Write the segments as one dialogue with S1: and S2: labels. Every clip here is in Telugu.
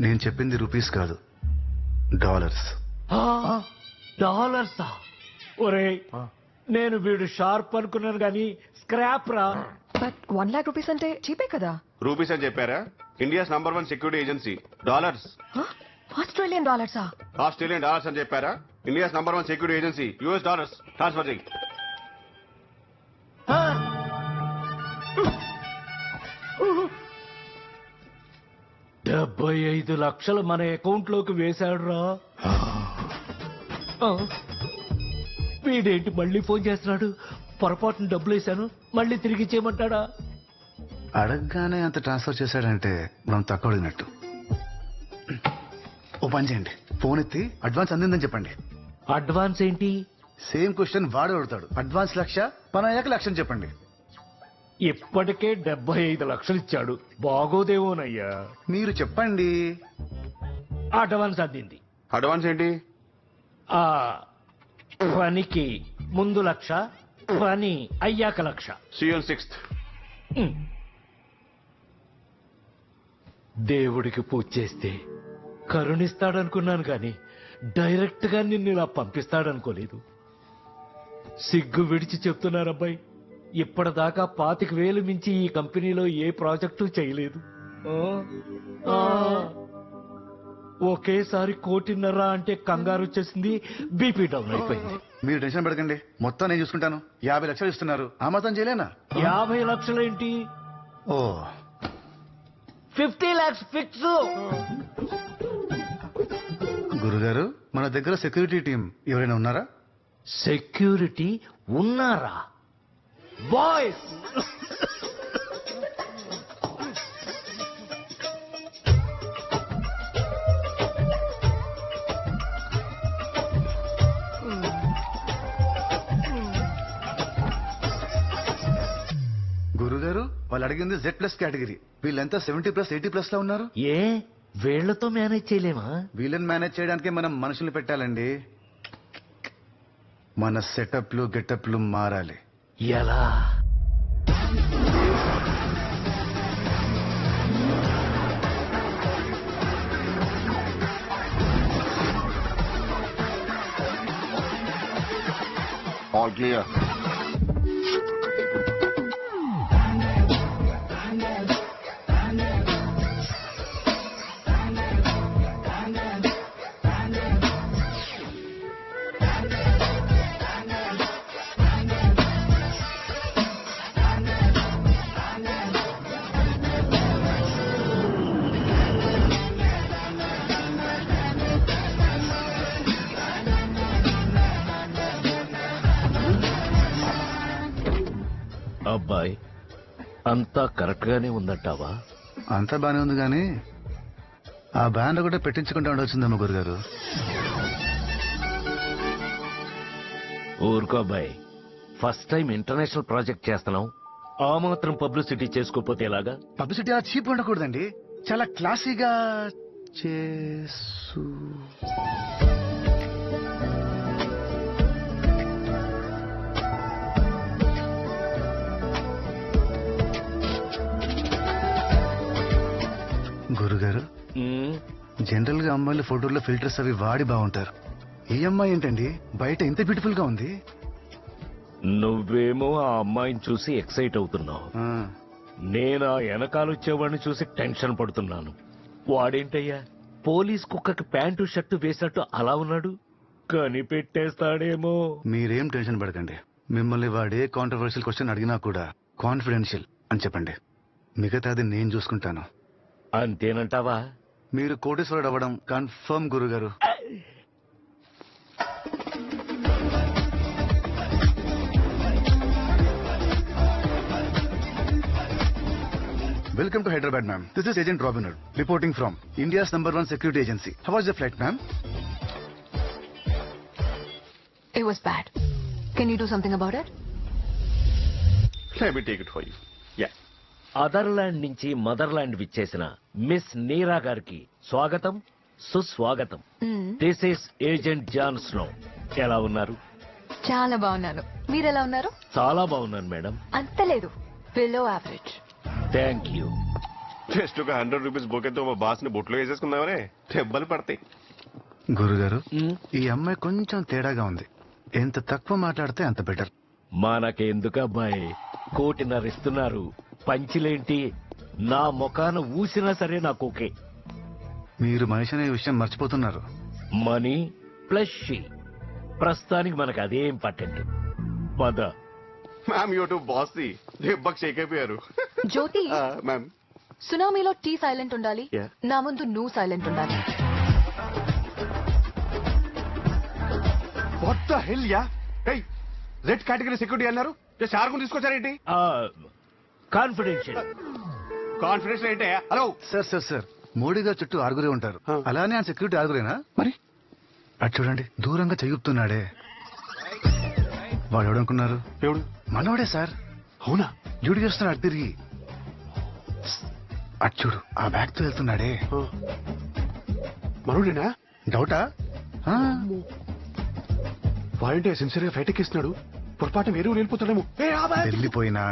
S1: నేను చెప్పింది రూపీస్ కాదు, డాలర్స్.
S2: డాలర్సా? ఒరే, నేను వీడు షార్ప్ అనుకున్నాను గాని స్క్రాప్ రా.
S3: బట్ 1 lakh rupees అంటే చీపే కదా.
S4: రూపీస్ అని చెప్పారా? India's number 1 security agency. Dollars.
S3: Australian డాలర్సా?
S4: ఆస్ట్రేలియన్ డాలర్స్ అని చెప్పారా? India's number 1 security agency. US dollars. Transfer చేయి.
S2: 75 లక్షలు మన అకౌంట్ లోకి వేశాడు రా. వీడేంటి మళ్ళీ ఫోన్ చేస్తున్నాడు? పొరపాటున డబ్బులు వేశాను, మళ్ళీ తిరిగి ఇచ్చేయమంటాడా?
S1: అడగగానే అంత ట్రాన్స్ఫర్ చేశాడంటే మనం తక్కువ అడిగినట్టు. ఓ పని చేయండి, ఫోన్ ఎత్తి అడ్వాన్స్ అందిందని చెప్పండి.
S2: అడ్వాన్స్ ఏంటి?
S1: సేమ్ క్వశ్చన్ వాడు అడుగుతాడు. అడ్వాన్స్ 1,00,000, పని అయ్యాక 1,00,000 చెప్పండి.
S2: ఇప్పటికే 75 లక్షలు ఇచ్చాడు, బాగోదేమోనయ్యా.
S1: మీరు చెప్పండి.
S2: అడ్వాన్స్ అందింది.
S4: అడ్వాన్స్ ఏంటి?
S2: ఆ పనికి ముందు 1,00,000, పని అయ్యాక 1,00,000.
S4: CN 6th.
S2: దేవుడికి పూజ చేస్తే కరుణిస్తాడనుకున్నాను కానీ డైరెక్ట్ గా నిన్ను ఇలా పంపిస్తాడనుకోలేదు. సిగ్గు విడిచి చెప్తున్నారబ్బాయి, ఇప్పటిదాకా 25,000 మించి ఈ కంపెనీలో ఏ ప్రాజెక్టు చేయలేదు. ఒకేసారి 1,50,00,000 అంటే కంగారు వచ్చేసింది, బీపీ డౌన్ అయిపోయింది.
S1: మీరు టెన్షన్ పడకండి, మొత్తం నేను చూసుకుంటాను. 50 లక్షలు ఇస్తున్నారు, ఆ మాత్రం చేయలేనా?
S2: 50 లక్షలేంటి?
S1: ఓ
S2: 50 lakhs ఫిక్స్.
S1: గురుగారు, మన దగ్గర సెక్యూరిటీ టీం ఎవరైనా ఉన్నారా?
S2: సెక్యూరిటీ ఉన్నారా? బాయ్స్,
S1: గురుగారు, వాళ్ళు అడిగింది Z+ కేటగిరీ. వీళ్ళంతా 70+, 80+ లో ఉన్నారు.
S2: ఏ వీళ్లతో మేనేజ్ చేయలేమా?
S1: వీళ్ళని మేనేజ్ చేయడానికి మనం మనుషుల్ని పెట్టాలండి. మన సెటప్లు గెటప్లు మారాలి.
S2: ఎలా?
S4: All clear.
S2: అబ్బాయి, అంతా కరెక్ట్ గానే ఉందంటావా?
S1: అంతా బానే ఉంది కానీ ఆ బ్యాండ్ ఒకటే పెట్టించుకుంటూ ఉండొచ్చిందమ్మ గురుగారు.
S2: ఊరుకో అబ్బాయి, ఫస్ట్ టైం ఇంటర్నేషనల్ ప్రాజెక్ట్ చేస్తున్నాం, ఆ మాత్రం పబ్లిసిటీ చేసుకోపోతే ఎలాగా?
S1: పబ్లిసిటీ అలా చీప్ ఉండకూడదండి, చాలా క్లాసీగా చేసు. గురుగారు, జనరల్ గా అమ్మాయిలు ఫోటోల్లో ఫిల్టర్స్ అవి వాడి బాగుంటారు. ఈ అమ్మాయి ఏంటండి బయట ఇంత బ్యూటిఫుల్ గా ఉంది?
S2: నువ్వేమో ఆ అమ్మాయిని చూసి ఎక్సైట్ అవుతున్నావు,
S1: ఆ,
S2: నేను ఆ వెనకాలొచ్చేవాడిని చూసి టెన్షన్ పడుతున్నాను. వాడేంటయ్యా పోలీస్ కుక్కకి ప్యాంటు షర్టు వేసినట్టు అలా ఉన్నాడు, కనిపెట్టేస్తాడేమో.
S1: మీరేం టెన్షన్ పడకండి. మిమ్మల్ని వాడే కాంట్రవర్షియల్ క్వశ్చన్ అడిగినా కూడా కాన్ఫిడెన్షియల్ అని చెప్పండి, మిగతాది నేను చూసుకుంటాను.
S2: అంతేనంటావా?
S1: మీరు కోటేశ్వరుడు అవ్వడం కన్ఫర్మ్ గురుగారు. Welcome to Hyderabad, ma'am. This is Agent Robin Hood, reporting from India's #1 security agency. How was the flight, ma'am?
S3: It was bad. Can you do something about it?
S4: Let me take it for you. Yeah.
S2: Otherland నుంచి మదర్లాండ్ విచ్చేసిన మిస్ నీరా గారికి స్వాగతం, సుస్వాగతం. This is agent John Snow. ఎలా ఉన్నారు?
S3: చాలా బాగున్నాను. మీరెలా ఉన్నారు?
S2: చాలా బాగున్నాను మేడం.
S3: అంత లేదు, below average.
S2: Thank you.
S4: Just ఒక 100 రూపీస్ బొకేతో మా బాస్ ని బొట్లో వేసేసుకుందామనే దెబ్బలు పడతాయి.
S1: గురుగారు ఈ అమ్మాయి కొంచెం తేడాగా ఉంది. ఎంత తక్కువ మాట్లాడితే అంత బెటర్.
S2: మనకెందుకు అబ్బాయి, 1.5 కోటి ఇస్తున్నారు, పంచిలేంటి? నా ముఖాన ఊసినా సరే నాకు ఓకే.
S1: మీరు మనిషి అనే విషయం మర్చిపోతున్నారు.
S2: మనీ ప్లస్ షీ, ప్రస్తుతానికి మనకు అదే ఇంపార్టెంట్. పద.
S4: మ్యామ్ యూట్యూబ్ బాస్ ది దెబ్బకి షేక్ అయిపోయారు.
S3: జ్యోతి,
S4: మ్యామ్
S3: సునామీలో టీ సైలెంట్ ఉండాలి,
S4: Yeah.
S3: నా ముందు నువ్వు సైలెంట్ ఉండాలి.
S4: What the hell yeah? ఏయ్, రెడ్ కేటగిరీ సెక్యూరిటీ అన్నారు, జస్ట్ ఆర్గుని తీసుకొచ్చారేంటి?
S2: కాన్ఫిడెన్షియల్.
S4: కాన్ఫిడెన్స్ ఏంటే? హలో
S1: సార్ మోడీ గారు చుట్టూ ఆరుగురే ఉంటారు.
S4: Huh.
S1: అలానే ఆ సెక్యూరిటీ ఆరుగురేనా?
S4: మరి
S1: అటు చూడండి, దూరంగా చెయ్యుతున్నాడే. వాడు ఎవడనుకున్నారు?
S4: ఎవడు?
S1: మనోడే సార్.
S4: అవునా?
S1: డ్యూటీ చేస్తున్నాడు అటు తిరిగి. అటు చూడు, ఆ బ్యాగ్ తో వెళ్తున్నాడే.
S4: మనోడేనా?
S1: డౌటా? ఆ,
S4: వాడంటే సిన్సియర్ గా ఫ్లైట్ ఎక్కిస్తున్నాడు, పొరపాటు వేరే వెళ్ళిపోతాడేమో.
S1: వెళ్ళిపోయినా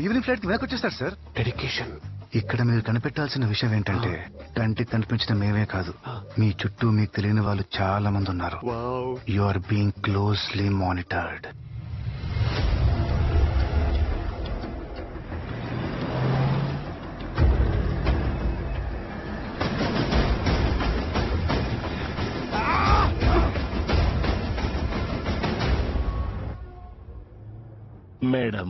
S1: ఈవినింగ్ ఫ్లైట్ కి వెనక్కి వచ్చేస్తాడు సార్.
S4: డెడికేషన్.
S1: ఇక్కడ మీరు కనిపెట్టాల్సిన విషయం ఏంటంటే, కంటికి కనిపించిన మేమే కాదు, మీ చుట్టూ మీకు తెలియని వాళ్ళు చాలా మంది ఉన్నారు.
S4: Wow.
S1: You are being closely monitored.
S2: Madam,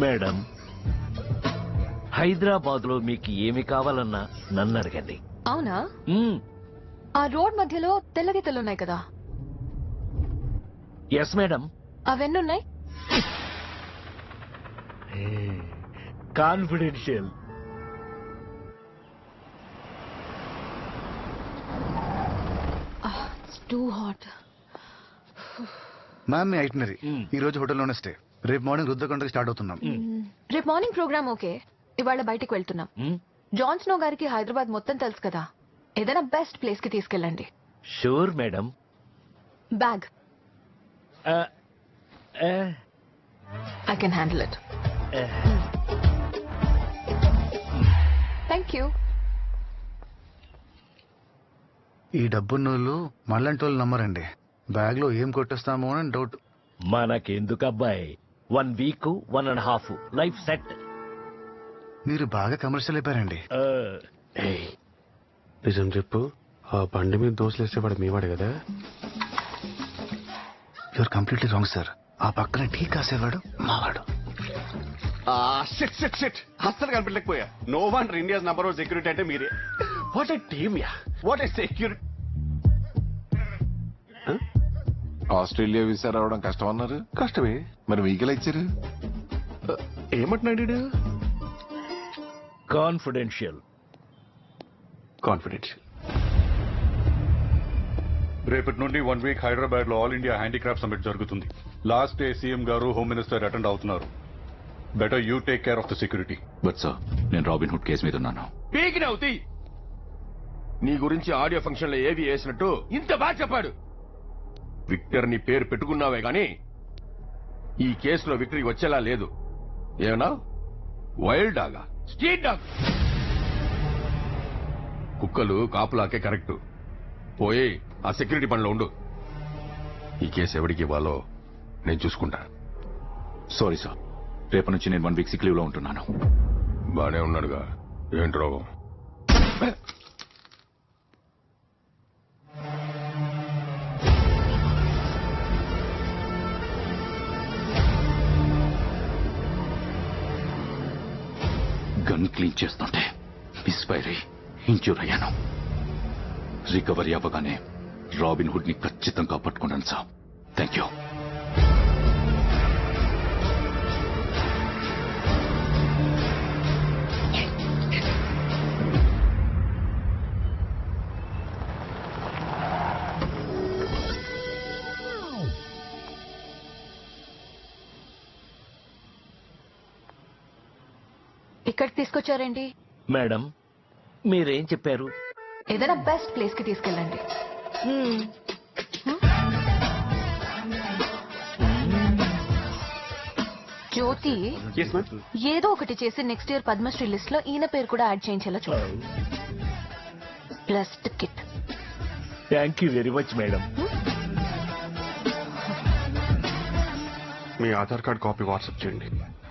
S2: madam, Hyderabad లో మీకు ఏమి కావాలన్నా నన్ను అడగండి.
S3: అవునా?
S2: మ్మ్.
S3: ఆ రోడ్ మధ్యలో తెల్ల గీతలు ఉన్నాయి కదా,
S2: ఎస్ మేడం.
S3: అవెన్నున్నాయి?
S2: కాన్ఫిడెన్షియల్.
S3: Too hot.
S1: మ్యామ్ మీ ఐటనరీ ఈ రోజు హోటల్లోనే స్టే. రేపు మార్నింగ్ రుద్రకొండకి స్టార్ట్ అవుతున్నాం.
S3: రేపు మార్నింగ్ ప్రోగ్రామ్ ఓకే, ఇవాళ బయటికి వెళ్తున్నాం. జాన్ స్నో గారికి హైదరాబాద్ మొత్తం తెలుసు కదా, ఏదైనా బెస్ట్ ప్లేస్ కి తీసుకెళ్ళండి.
S2: Sure madam.
S3: Bag I can handle it. Thank you.
S1: ఈ డబ్బున్నోళ్ళు మళ్ళంటోళ్ళు నమ్మరండి. బ్యాగ్ లో ఏం కొట్టేస్తామో అని డౌట్.
S2: మనకెందుకు అబ్బాయి, 1 వీక్ 1.5 లైఫ్ సెట్.
S1: మీరు బాగా కమర్షియల్ అయిపోయారండి.
S4: నిజం చెప్పు, ఆ బండి మీద దోశలు వేసేవాడు మీవాడు కదా?
S1: You're completely wrong sir. ఆ పక్కన టీ కాసేవాడు మావాడు.
S4: అస్సలు కనిపించలేకపోయా. No one India's number 1 security అంటే మీరే. What a team ya, what a security.
S5: Australia visa రావడం కష్టం అన్నారు.
S4: కష్టమే.
S5: మరి వీకెలా ఇచ్చారు?
S4: ఏమంటున్నాడు?
S2: కాన్ఫిడెన్షియల్.
S4: కాన్ఫిడెన్షియల్.
S6: రేపటి నుండి 1 వీక్ హైదరాబాద్ లో ఆల్ ఇండియా హ్యాండీక్రాఫ్ట్ సమ్మిట్ జరుగుతుంది. లాస్ట్ డే సీఎం గారు, హోమ్ మినిస్టర్ అటెండ్ అవుతున్నారు. Better you take care of the security.
S7: But sir, నేను రాబిన్ హుడ్ కేసు మీద ఉన్నాను.
S8: పీకినవుతి నీ గురించి ఆడియో ఫంక్షన్ లో ఏవి వేసినట్టు ఇంత బాగా చెప్పాడు. విక్టర్ నీ పేరు పెట్టుకున్నావే గాని ఈ కేసులో విక్టరీ వచ్చేలా లేదు. ఏమన్నా వైల్డ్ డాగా, స్ట్రీట్ డాగ్? కుక్కలు కాపులాకే కరెక్ట్. పోయి ఆ సెక్యూరిటీ పనిలో ఉండు. ఈ కేసు ఎవరికి ఇవ్వాలో నేను చూసుకుంటా.
S7: సారీ సార్, రేపటి నుంచి నేను 1 వీక్ సిక్ లీవ్ లో ఉంటున్నాను.
S8: బానే ఉన్నాడుగా, ఏంటి రోగం?
S7: గన్ క్లీన్ చేస్తుంటే మిస్ఫైర్ అయి ఇంజ్యూర్ అయ్యాను. రికవరీ అవ్వగానే రాబిన్ హుడ్ ని ఖచ్చితంగా పట్టుకున్నాను సార్. Thank you.
S3: ఇక్కడికి తీసుకొచ్చారేంటి?
S2: మేడం, మీరేం చెప్పారు?
S3: ఏదైనా బెస్ట్ ప్లేస్ కి తీసుకెళ్ళండి. జ్యోతి
S4: ఎస్ మ్యామ్.
S3: ఏదో ఒకటి చేసి నెక్స్ట్ ఇయర్ పద్మశ్రీ లిస్ట్ లో ఈయన పేరు కూడా యాడ్ చేయించేలా చూడు. Plus ticket.
S2: Thank you very much madam.
S4: Me Aadhaar card copy WhatsApp చేయండి.